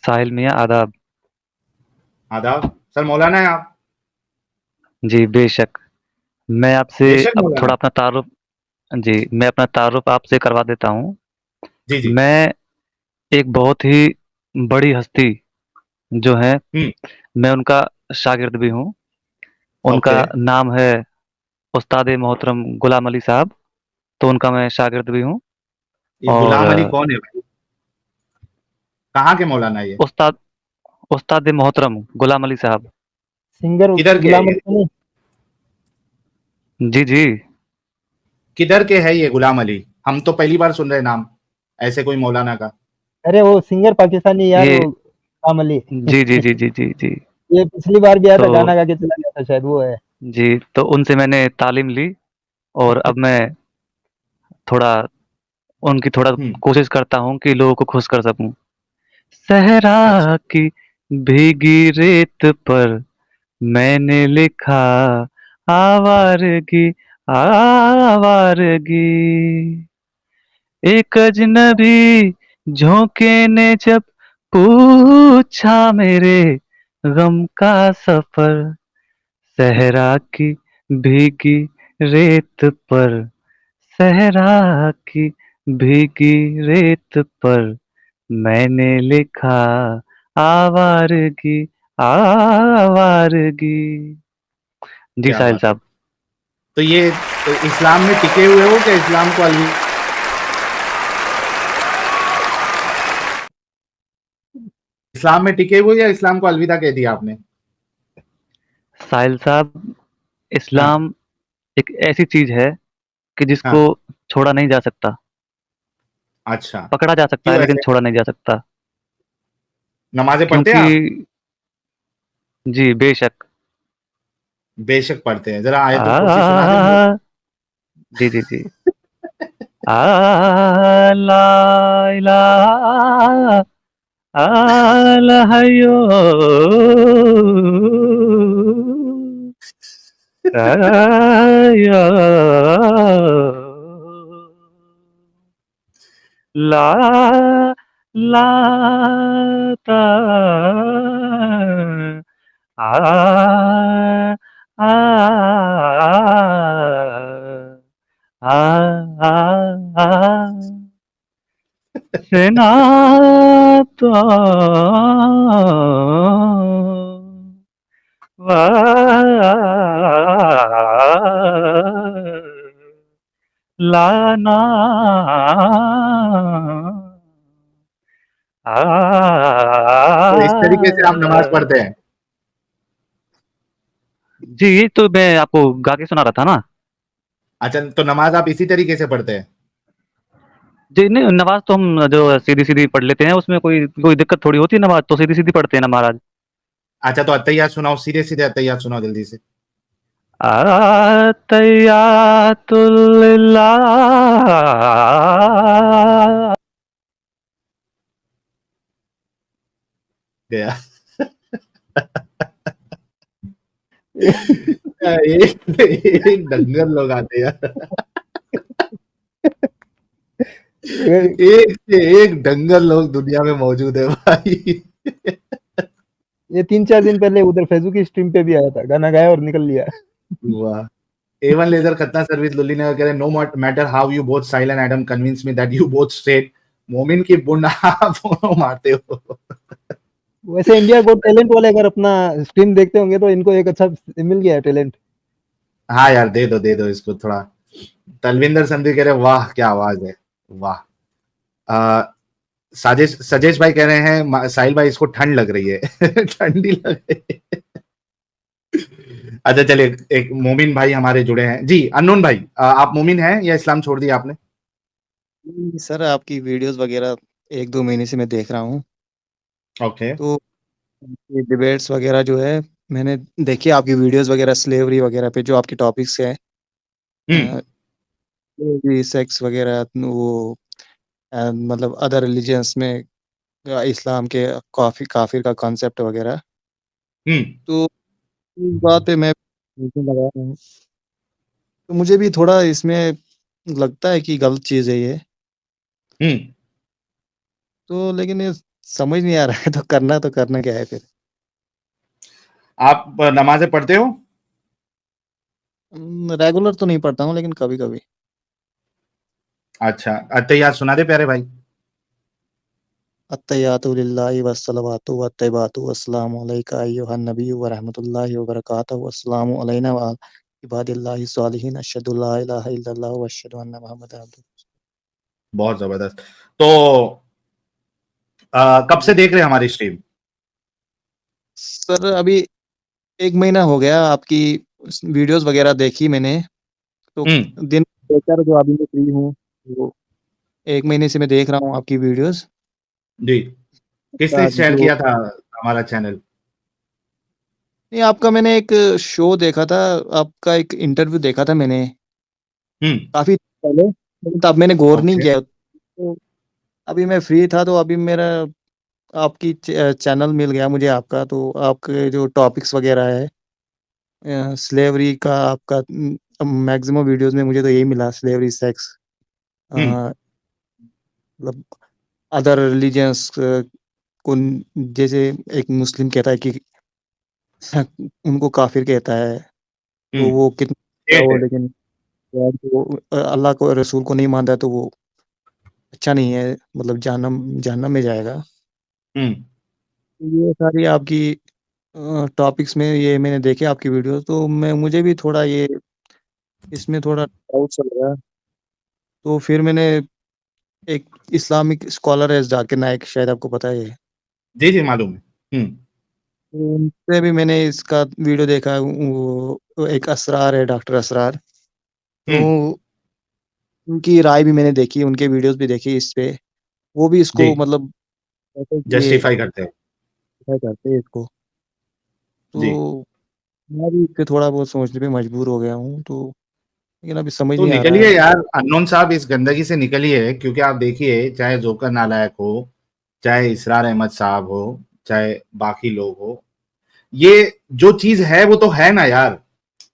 साहिल मियाँ आदाब। आदाब। सर मौलाना हैं आप? जी, बेशक। मैं आपसे बेशक अब मौलाना। थोड़ा अपना तारुफ़ जी, मैं अपना तारुफ़ आपसे करवा देता हूँ। जी, जी। मैं एक बहुत ही बड़ी हस्ती जो है, हुँ, मैं उनका शागिर्द भी हूँ। उनका ओके। नाम है उस्ताद मोहतरम गुलाम अली साहब, तो उनका मैं शागिर्द भी हूँ ये और गुलाम अली कौन है भाई? कहाँ के मौलाना है ये? उस्ताद उस्ताद मोहतरम गुलाम अली साहब। सिंगर किधर के है गुलाम ये? अली तो नहीं? जी, जी। किधर के है ये गुलाम अली? हम तो पहली बार सुन रहे हैं नाम, ऐसे कोई मौलाना का। अरे वो सिंगर पाकिस्तानी यार, ये वो गुलाम अली। जी, जी, जी, जी, जी, जी। ये पिछली बार भी आया तो था, गाना गा के चला गया था शायद, वो है। जी, तो उनसे मैंने तालीम ली और अब मैं थोड़ा उनकी थोड़ा हुँ, कोशिश करता हूँ कि लोगों को खुश कर सकूँ। अच्छा, सहरा की भीगी रेत पर मैंने लिखा आवारगी, आवारगी। एक अजनबी झोंके ने जब पूछा मेरे गम का सफर, सहरा की भीगी रेत पर, सहरा की भीगी रेत पर मैंने लिखा आवारगी, आवारगी। जी क्या साहिल बात है। साहब। तो ये इस्लाम में टिके हुए हो कि इस्लाम को इस्लाम में टिके हुए हो या इस्लाम को अलविदा कह दिया आपने? साहिल साहब, हाँ, इस्लाम एक ऐसी चीज़ है कि जिसको हाँ, छोड़ा नहीं जा सकता। अच्छा। पकड़ा जा सकता है क्यों लेकिन ऐसे? छोड़ा नहीं जा सकता। नमाज़ें पढ़ते हैं क्योंकि आप? जी, बेशक। बेशक पढ़ते हैं। ज़रा आयतुल कुर्सी सुना दें मेरे आ जी, जी, जी। आ ला इलाहा अल हय्यु या ला ला ता आ आ आ आ आ सेनाता लाना तो इस तरीके से आप नमाज़ पढ़ते हैं? जी, ये तो मैं आपको गा के सुना रहा था ना। अच्छा, तो नमाज़ आप इसी तरीके से पढ़ते हैं? जी, नहीं नमाज़ तो हम जो सीधी-सीधी पढ़ लेते हैं, उसमें कोई कोई दिक्कत थोड़ी होती है, नमाज़ तो सीधी-सीधी पढ़ते हैं ना महाराज। अच्छा, तो अत्तहियात सुनाओ, सीधे-सीधे अत्तहियात सुनाओ जल्दी से। अत्तहियातुल्लिल्लाह। गया। एक एक दंगल लोग आते हैं यार। ये एक से एक दंगल लोग दुनिया में मौजूद है भाई। ये 3-4 दिन पहले उधर फैज़ू की स्ट्रीम पे भी आया था, गाना गाया और निकल लिया। वाह! A1 लेज़र खन्ना सर्विस लुल्ली नगर कह रहे हैं, no matter how you both Sahil and Adam convince me that you both straight. Momin की बुंड आप दोनों मारते हो। वैसे इंडिया गॉट टैलेंट वाले अगर अपना स्ट्रीम देखते होंगे तो इनको एक अच्छा मिल गया है टैलेंट। हाँ यार, दे दो इसको थोड़ा। तलविंदर संधू कह रहे हैं, वाह क्या आवाज है, वाह। अ, साजिश सजेश भाई कह रहे हैं, साहिल भाई इसको ठंड लग रही है। ठंडी लग रही है। अच्छा चलिए, एक मोमिन भाई हमारे जुड़े हैं जी। अननोन भाई, आप मोमिन हैं या इस्लाम छोड़ दिया आपने? सर आपकी वीडियोस वगैरह 1-2 महीने से मैं देख रहा हूँ। ओके। तो ये डिबेट्स वगैरह जो है मैंने देखी आपकी वीडियोस वगैरह स्लेवरी वगैरह पे जो आपके टॉपिक्स हैं। हम्म। अ, स्लेवरी, सेक्स वगैरह वो मतलब अदर रिलिजन्स में इस्लाम के काफ़िर का कॉन्सेप्ट वगैरह। हम्म। तो इस बात पे मैं सोचने लगा हूँ। तो मुझे भी थोड़ा इसमें लगता है कि गलत चीज़ है ये। हम्म। तो लेकिन ये समझ नहीं आ रहा है, तो करना क्या है फिर? आप नमाजें पढ़ते हो? रेगुलर तो नहीं पढ़ता हूँ, लेकिन कभी-कभी। अच्छा, अत्तहियात सुना दे प्यारे भाई। अत्तहियातु लिल्लाहि वस्सलावातु वत्तय्यिबातु वस्सलामु अलैका अय्युहन नबिय्यु व रहमतुल्लाहि व बरकातुहु वस्सलामु अलैना व अला इबादिल्लाहि स्वालिहीन अशहदु अल्ला इलाहा इल्लल्लाह व अशहदु अन्ना मुहम्मदन अब्दुहु। बहुत जबरदस्त। तो कब से देख रहे हैं हमारी स्ट्रीम? सर अभी 1 महीना हो गया आपकी वीडियोस वगैरह देखी मैंने, तो दिन देखकर जो अभी मैं फ्री हूँ, वो 1 महीने से मैं देख रहा हूँ आपकी वीडियोस। जी। किसने शेयर जो किया था हमारा चैनल? नहीं, आपका मैंने एक शो देखा था, आपका एक इंटरव्यू देखा था मैंने, हुँ, काफ़ी पहले, लेकिन तब मैंने गौर नहीं ओके। किया। तो अभी मैं फ्री था, तो अभी मेरा आपकी चैनल मिल गया मुझे आपका, तो आपके जो टॉपिक्स वगैरह है, स्लेवरी का आपका मैक्सिमम वीडियोज़ में मुझे तो यही मिला, स्लेवरी, सेक्स, अ, हुँ, मतलब अदर रिलिजियंस को, जैसे एक मुस्लिम कहता है कि उनको काफ़िर कहता है, हुँ, तो वो कितना ग्रेट वो, है। लेकिन वो अल्लाह को, रसूल को नहीं मानता है, तो वो अच्छा नहीं है, मतलब जहन्नम में जाएगा। हुँ, ये सारी आपकी टॉपिक्स में ये मैंने देखे आपकी वीडियो, तो मुझे भी थोड़ा ये इसमें थोड़ा डाउट सा लगा। तो फिर मैंने एक इस्लामिक स्कॉलर है जाकिर नाइक, शायद आपको पता है ये। जी, जी, मालूम है। हुँ, तो उनसे भी मैंने इसका वीडियो देखा, वो एक असरार है, डॉक्टर असरार। हुँ, तो उनकी राय भी मैंने देखी, उनके वीडियोज़ भी देखे इस पे। वो भी जी, इसको मतलब कहते हैं कि ये जस्टिफाई करते हैं। क्या करते हैं इसको। जी, तो मैं भी इस पे थोड़ा बहुत सोचने पे मजबूर हो गया हूँ, तो लेकिन अभी समझ तो नहीं आ रहा निकलिए है। यार, अन्नोन साहब इस गंदगी से निकलिए, क्योंकि आप देखिए, चाहे जोकर नालायक हो, चाहे इसरार अहमद साहब हो, चाहे बाकी लोग हो, ये जो चीज़ है वो तो है ना यार।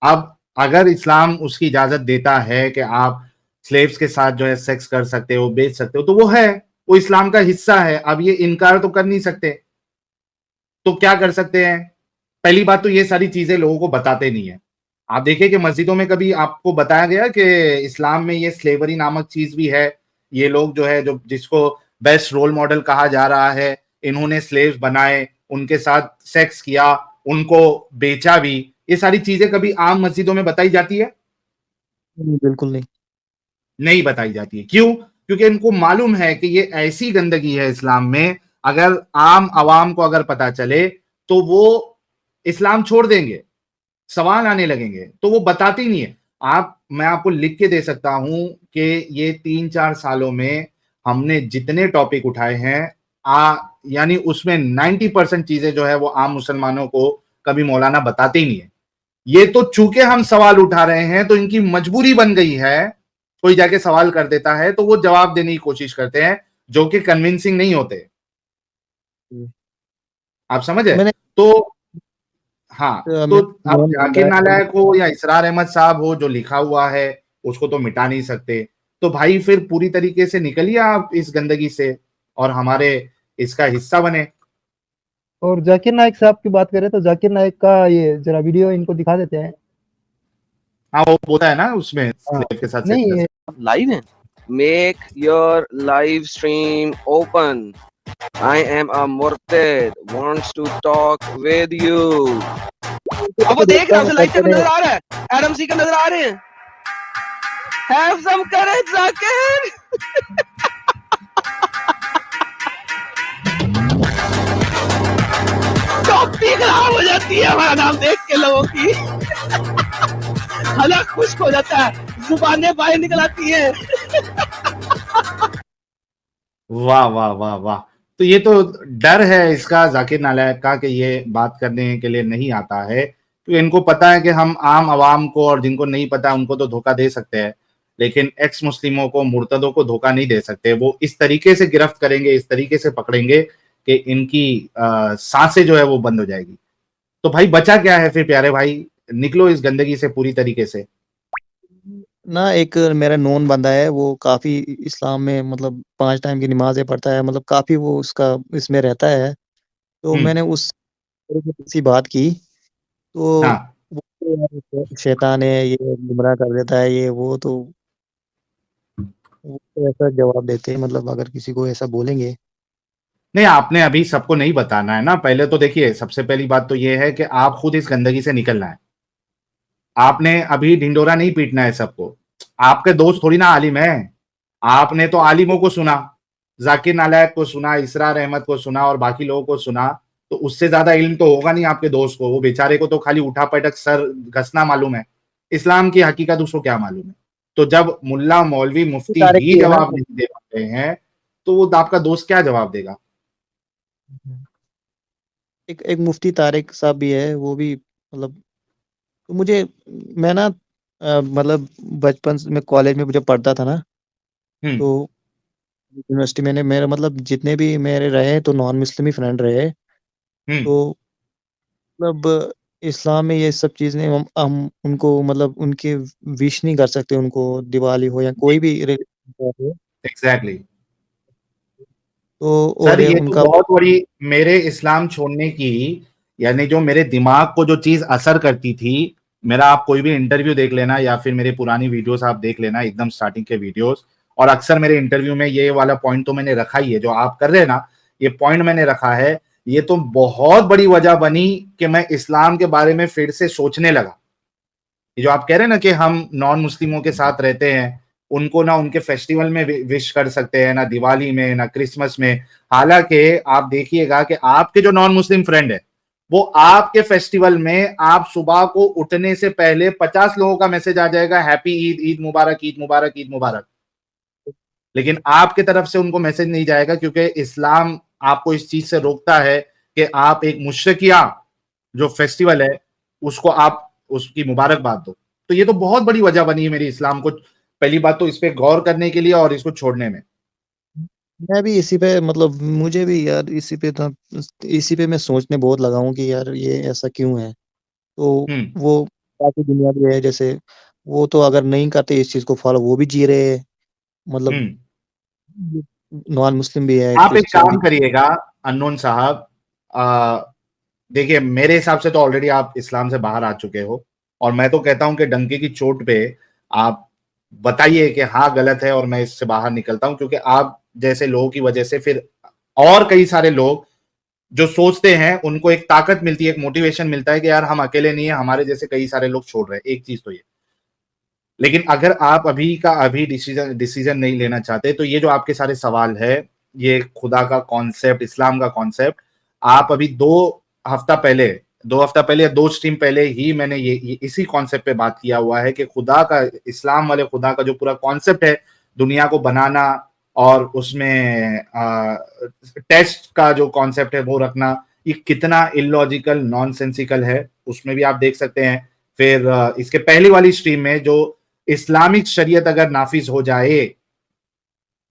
अब अगर इस्लाम उसकी इजाज़त देता है कि आप स्लेव्स के साथ जो है सेक्स कर सकते हो, बेच सकते हो, तो वो है, वो इस्लाम का हिस्सा है। अब ये इनकार तो कर नहीं सकते। तो क्या कर सकते हैं? पहली बात तो ये सारी चीज़ें लोगों को बताते नहीं है। आप देखिए कि मस्जिदों में कभी आपको बताया गया कि इस्लाम में ये स्लेवरी नामक चीज़ भी है। ये लोग जो है, जो जिसको बेस्ट रोल मॉडल कहा जा रहा है, इन्होंने स्लेव्स बनाए, उनके साथ सेक्स किया, उनको बेचा भी। ये सारी चीज़ें कभी आम मस्जिदों में बताई जाती है? बिल्कुल नहीं। नहीं बताई जाती है। क्यों? क्योंकि इनको मालूम है कि ये ऐसी गंदगी है इस्लाम में, अगर आम आवाम को अगर पता चले, तो वो इस्लाम छोड़ देंगे, सवाल आने लगेंगे, तो वो बताते ही नहीं है। मैं आपको लिख के दे सकता हूं कि ये 3-4 सालों में हमने जितने टॉपिक उठाए हैं, यानी उसमें 90% चीजें जो है वो आम मुसलमानों को कभी मौलाना बताते ही नहीं है। ये तो चूंकि हम सवाल उठा रहे हैं, तो इनकी मजबूरी बन गई है। कोई जाके सवाल कर देता है तो वो जवाब देने की कोशिश करते हैं, जो कि कन्विंसिंग नहीं होते। हुँ। आप समझ रहे? मैंने तो हाँ, तो मैं अब मोहन जाकिर बांदा है। नालायक हो या इसरार अहमद साहब हो, जो लिखा हुआ है उसको तो मिटा नहीं सकते। तो भाई फिर पूरी तरीके से निकलिए आप इस गंदगी से, और हमारे इसका हिस्सा बने। और जाकिर नाइक साहब की बात करें तो जाकिर नाइक का ये जरा वीडियो इनको दिखा देते हैं। हाँ, वो बोलता है ना उसमें हाँ, स्लेव के साथ सेक्स नहीं कर ये सकते। लाइव है। Make your live stream open. I am a मुर्तद wants to talk with you. अब वो देख रहा है, उसे लाइव चैट में नजर आ रहा है, एडम सी का नजर आ रहे हैं। Have some courage Zakir. Topic खराब हो जाती है हमारा नाम देख के लोगों की। हलक खुश्क हो जाता है, जुबानें बाहर निकल आती है। वाह वाह वाह वाह! तो ये तो डर है इसका, जाकिर नालायक का, कि ये बात करने के लिए नहीं आता है, क्योंकि इनको पता है कि हम आम आवाम को और जिनको नहीं पता उनको तो धोखा दे सकते हैं, लेकिन एक्स मुस्लिमों को, मुर्तदों को धोखा नहीं दे सकते। वो इस तरीके से गिरफ्त करेंगे, इस तरीके से पकड़ेंगे कि इनकी सांसें जो है वो बंद हो जाएगी। तो भाई बचा क्या है फिर प्यारे भाई? निकलो इस गंदगी से पूरी तरीके से। ना एक मेरा नोन बंदा है, वो काफ़ी इस्लाम में मतलब 5 टाइम की नमाज़ें पढ़ता है, मतलब काफ़ी वो उसका इसमें रहता है। तो हम्म, मैंने उस से बात की, तो हाँ। वो तो यार शैतान है, ये गुमराह कर देता है, ये वो, तो वो तो ऐसा जवाब देते हैं, मतलब अगर किसी को ऐसा बोलेंगे। नहीं, आपने अभी सबको नहीं बताना है ना। पहले तो देखिए, सबसे पहली बात तो ये है कि आप खुद इस गंदगी से निकलना है। आपने अभी ढिंडोरा नहीं पीटना है सबको। आपके दोस्त थोड़ी ना आलिम है। आपने तो आलिमों को सुना, जाकिर नालायक को सुना, इसरार अहमद को सुना और बाकी लोगों को सुना। तो उससे ज्यादा इल्म तो होगा नहीं आपके दोस्त को। वो बेचारे को तो खाली उठा पटक सर घसना मालूम है। इस्लाम की हकीकत उसको क्या मालूम है। तो जब मुल्ला मौलवी मुफ्ती तारिक ही भी है ना। जवाब नहीं दे पाते हैं, तो वो आपका दोस्त क्या जवाब देगा। एक एक मुफ्ती तारिक साहब भी है, वो भी मतलब, तो मुझे, मैं ना मतलब बचपन से मैं कॉलेज में जब पढ़ता था ना, हम्म, तो यूनिवर्सिटी मैंने मेरे मतलब जितने भी मेरे रहे तो नॉन मुस्लिम ही फ्रेंड रहे। हम्म, तो मतलब इस्लाम में ये सब चीज़ें हम उनको मतलब उनके विश नहीं कर सकते, उनको दिवाली हो या कोई भी रिलीजन हो, एग्जैक्टली। तो सर और ये तो उनका बहुत बड़ी मेरे इस्लाम छोड़ने की, यानी जो मेरे दिमाग को जो चीज असर करती थी। मेरा आप कोई भी इंटरव्यू देख लेना या फिर मेरे पुरानी वीडियोस आप देख लेना, एकदम स्टार्टिंग के वीडियोस। और अक्सर मेरे इंटरव्यू में ये वाला पॉइंट तो मैंने रखा ही है, जो आप कर रहे हैं ना, ये पॉइंट मैंने रखा है। ये तो बहुत बड़ी वजह बनी कि मैं इस्लाम के बारे में फिर से सोचने लगा। ये जो आप कह रहे हैं ना कि हम नॉन मुस्लिमों के साथ रहते हैं, उनको ना उनके फेस्टिवल में विश कर सकते हैं, ना दिवाली में, ना क्रिसमस में। हालांकि आप देखिएगा कि आपके जो नॉन मुस्लिम फ्रेंड है, वो आपके फेस्टिवल में आप सुबह को उठने से पहले 50 लोगों का मैसेज आ जाएगा, हैप्पी ईद, ईद मुबारक, ईद मुबारक, ईद मुबारक। लेकिन आपके तरफ से उनको मैसेज नहीं जाएगा, क्योंकि इस्लाम आपको इस चीज से रोकता है कि आप एक मुशरिकिया जो फेस्टिवल है उसको आप उसकी मुबारकबाद दो। तो ये तो बहुत बड़ी वजह बनी है मेरी इस्लाम को, पहली बात तो इस पे गौर करने के लिए और इसको छोड़ने में। मैं भी इसी पे मतलब मुझे भी यार इसी पे मैं सोचने बहुत लगा हूँ कि यार ये ऐसा क्यों है। तो हम्म, वो बाकी दुनिया भी है, जैसे वो तो अगर नहीं करते इस चीज़ को फॉलो, वो भी जी रहे हैं, मतलब हम्म। नॉन मुस्लिम भी है, आप एक क्रिश्चियन काम भी। करिएगा, अननोन साहब। आ, देखिए, मेरे हिसाब से तो ऑलरेडी आप इस्लाम से बाहर आ चुके हो। और मैं तो कहता हूं कि डंके की चोट पे आप बताइए कि हाँ गलत है और मैं इससे बाहर निकलता हूं, क्योंकि आप जैसे लोगों की वजह से फिर और कई सारे लोग जो सोचते हैं उनको एक ताकत मिलती है, एक मोटिवेशन मिलता है कि यार हम अकेले नहीं है, हमारे जैसे कई सारे लोग छोड़ रहे हैं। एक चीज तो ये। लेकिन अगर आप अभी का अभी डिसीजन डिसीजन नहीं लेना चाहते, तो ये जो आपके सारे सवाल है, ये खुदा का कॉन्सेप्ट, इस्लाम का कॉन्सेप्ट, आप अभी 2 हफ्ता पहले या 2 स्ट्रीम पहले ही मैंने ये इसी कॉन्सेप्ट पे बात किया हुआ है कि खुदा का, इस्लाम वाले खुदा का जो पूरा कॉन्सेप्ट है, दुनिया को बनाना और उसमें टेस्ट का जो कॉन्सेप्ट है वो रखना, ये कितना इलॉजिकल नॉनसेंसिकल है, उसमें भी आप देख सकते हैं। फिर इसके पहली वाली स्ट्रीम में जो इस्लामिक शरीयत अगर नाफिज हो जाए,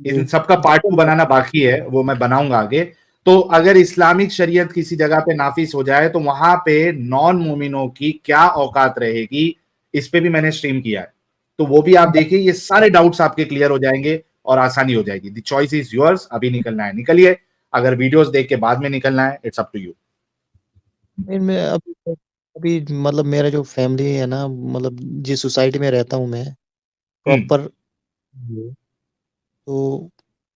इन सबका पार्ट 2 बनाना बाकी है, वो मैं बनाऊंगा आगे। तो अगर इस्लामिक शरीयत किसी जगह पे नाफिज हो जाए, तो वहां पे नॉन मोमिनों की क्या औकात रहेगी, इस पे भी मैंने स्ट्रीम किया है। तो वो भी आप देखिए, ये सारे डाउट्स आपके क्लियर हो जाएंगे और आसानी हो जाएगी। The choice is yours. अभी निकलना है निकलिए, अगर वीडियोस देख के बाद में निकलना है, इट्स अप टू यू। नहीं, मैं अभी मतलब मेरा जो फैमिली है ना, मतलब जिस सोसाइटी में रहता हूँ मैं हम्म। प्रॉपर, तो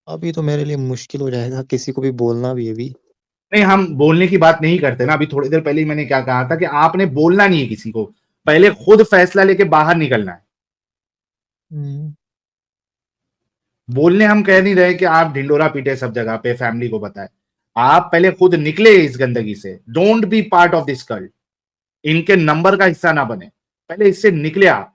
अभी तो मेरे लिए मुश्किल हो जाएगा किसी को भी बोलना भी अभी। नहीं, हम बोलने की बात नहीं करते ना। अभी थोड़ी देर पहले ही मैंने क्या कहा था कि आपने बोलना नहीं है किसी को, पहले खुद फैसला लेके बाहर निकलना है। हम्म, बोलने हम कह नहीं रहे कि आप ढिंडोरा पीटे सब जगह पे, फैमिली को बताए। आप पहले खुद निकले इस गंदगी से। Don't be part of this cult. इनके नंबर का हिस्सा ना बने। पहले इससे निकले आप,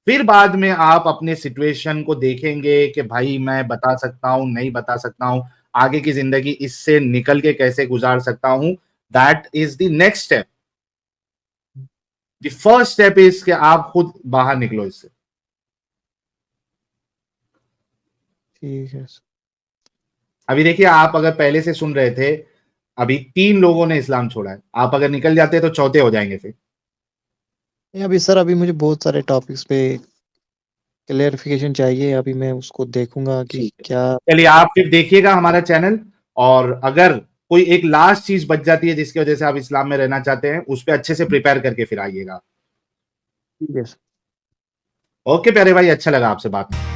फिर बाद में आप अपने सिचुएशन को देखेंगे कि भाई मैं बता सकता हूं, नहीं बता सकता हूं, आगे की जिंदगी इससे निकल के कैसे गुजार सकता हूं। That is the next step. The first step is कि आप खुद बाहर निकलो इससे। ठीक है। अभी देखिए, आप अगर पहले से सुन रहे थे, अभी 3 लोगों ने इस्लाम छोड़ा है। आप अगर निकल जाते तो चौथे हो जाएंगे फिर। नहीं, अभी सर अभी मुझे बहुत सारे टॉपिक्स पे क्लेरिफिकेशन चाहिए। अभी मैं उसको देखूंगा कि ठीक है। क्या। चलिए आप फिर देखिएगा हमारा चैनल, और अगर कोई एक लास्ट चीज बच जाती है जिसकी वजह से आप इस्लाम में रहना चाहते हैं, उस पर अच्छे से प्रिपेयर करके फिर आइएगा। ठीक है। ओके प्यारे भाई, अच्छा लगा आपसे बात।